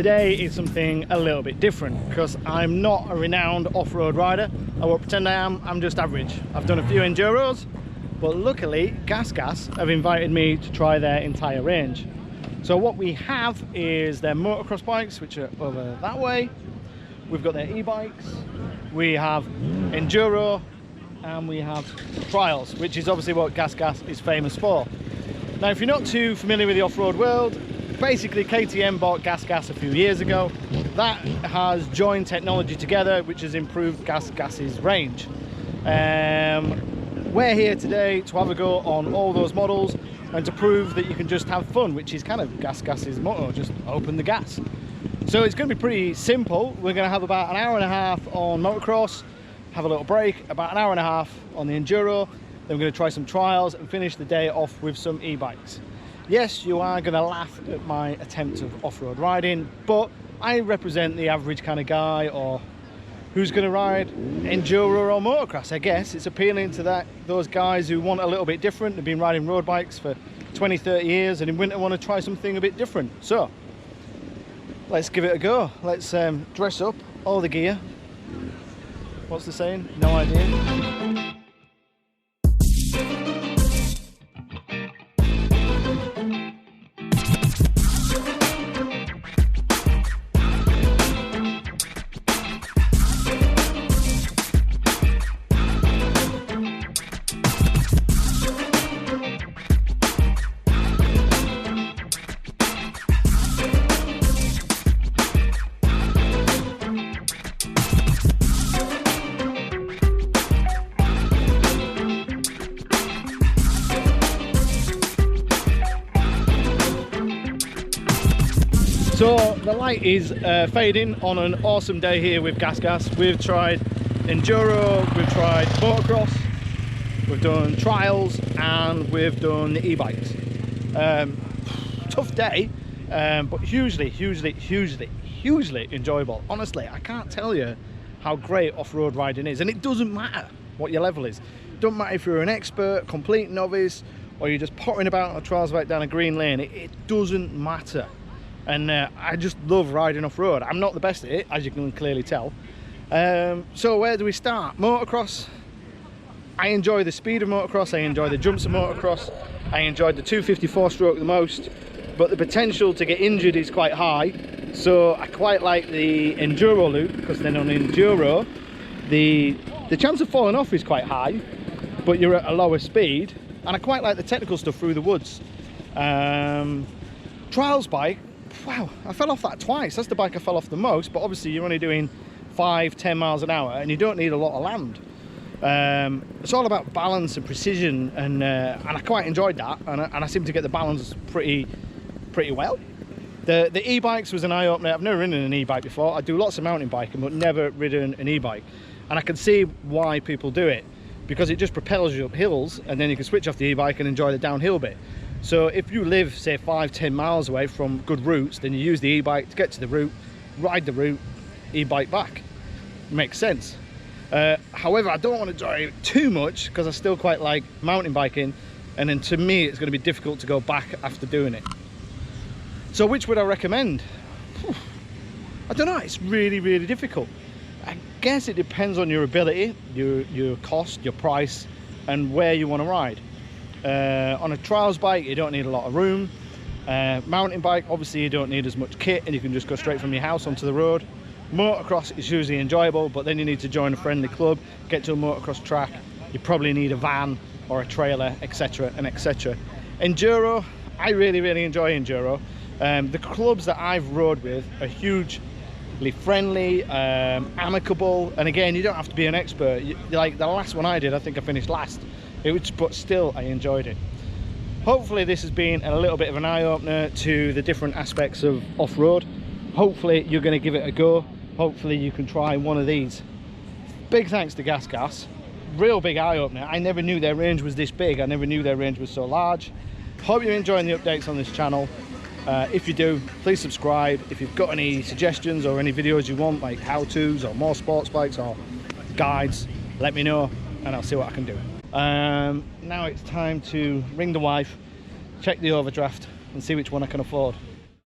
today is something a little bit different because I'm not a renowned off-road rider. I won't pretend I am, I'm just average. I've done a few enduros, but luckily GasGas have invited me to try their entire range. So what we have is their motocross bikes, which are over that way. We've got their e-bikes, we have enduro, and we have trials, which is obviously what GasGas is famous for. Now, if you're not too familiar with the off-road world, basically KTM bought GasGas a few years ago. That has joined technology together, which has improved GasGas's range. We're here today to have a go on all those models and to prove that you can just have fun, which is kind of GasGas's motto, just open the gas. So it's going to be pretty simple. We're going to have about an hour and a half on motocross, have a little break, about an hour and a half on the enduro, then we're going to try some trials and finish the day off with some e-bikes. Yes, you are going to laugh at my attempt of off-road riding, but I represent the average kind of guy or who's going to ride enduro or motocross. I guess it's appealing to those guys who want a little bit different. They've been riding road bikes for 20-30 years and in winter want to try something a bit different. So let's give it a go. Let's dress up, all the gear. What's the saying? No idea. So the light is fading on an awesome day here with GasGas. We've tried enduro, we've tried motocross, we've done trials, and we've done the e-bikes. Tough day, but hugely enjoyable. Honestly, I can't tell you how great off-road riding is, and it doesn't matter what your level is. It doesn't matter if you're an expert, complete novice, or you're just pottering about on a trials bike down a green lane. It doesn't matter. And I just love riding off-road. I'm not the best at it, as you can clearly tell. So where do we start? Motocross. I enjoy the speed of motocross, I enjoy the jumps of motocross, I enjoyed the 254 stroke the most, but the potential to get injured is quite high. So I quite like the enduro loop, because then on enduro, the chance of falling off is quite high, but you're at a lower speed. And I quite like the technical stuff through the woods. Trials bike, wow, I fell off that twice. That's the bike I fell off the most, but obviously you're only doing 5-10 miles an hour and you don't need a lot of land. It's all about balance and precision, and I quite enjoyed that, and I seem to get the balance pretty well. The e-bikes was an eye-opener. I've never ridden an e-bike before. I do lots of mountain biking, but never ridden an e-bike, and I can see why people do it, because it just propels you up hills, and then you can switch off the e-bike and enjoy the downhill bit. So if you live, say, 5-10 miles away from good routes, then you use the e-bike to get to the route, ride the route, e-bike back. Makes sense. However, I don't want to drive too much because I still quite like mountain biking, and then to me it's going to be difficult to go back after doing it. So which would I recommend? I don't know, it's really difficult. I guess it depends on your ability, your cost, your price, and where you want to ride. On a trials bike you don't need a lot of room. Mountain bike, obviously you don't need as much kit and you can just go straight from your house onto the road. Motocross is usually enjoyable, but then you need to join a friendly club, get to a motocross track, you probably need a van or a trailer, etc and etc. Enduro, I really enjoy enduro. The clubs that I've rode with are hugely friendly, amicable, and again, you don't have to be an expert. Like the last one I did, I think I finished last. But still, I enjoyed it. Hopefully this has been a little bit of an eye-opener to the different aspects of off-road. Hopefully you're going to give it a go. Hopefully you can try one of these. Big thanks to GasGas. Real big eye-opener. I never knew their range was this big. I never knew their range was so large. Hope you're enjoying the updates on this channel. If you do, please subscribe. If you've got any suggestions or any videos you want, like how-tos or more sports bikes or guides, let me know and I'll see what I can do. Now it's time to ring the wife, check the overdraft and see which one I can afford.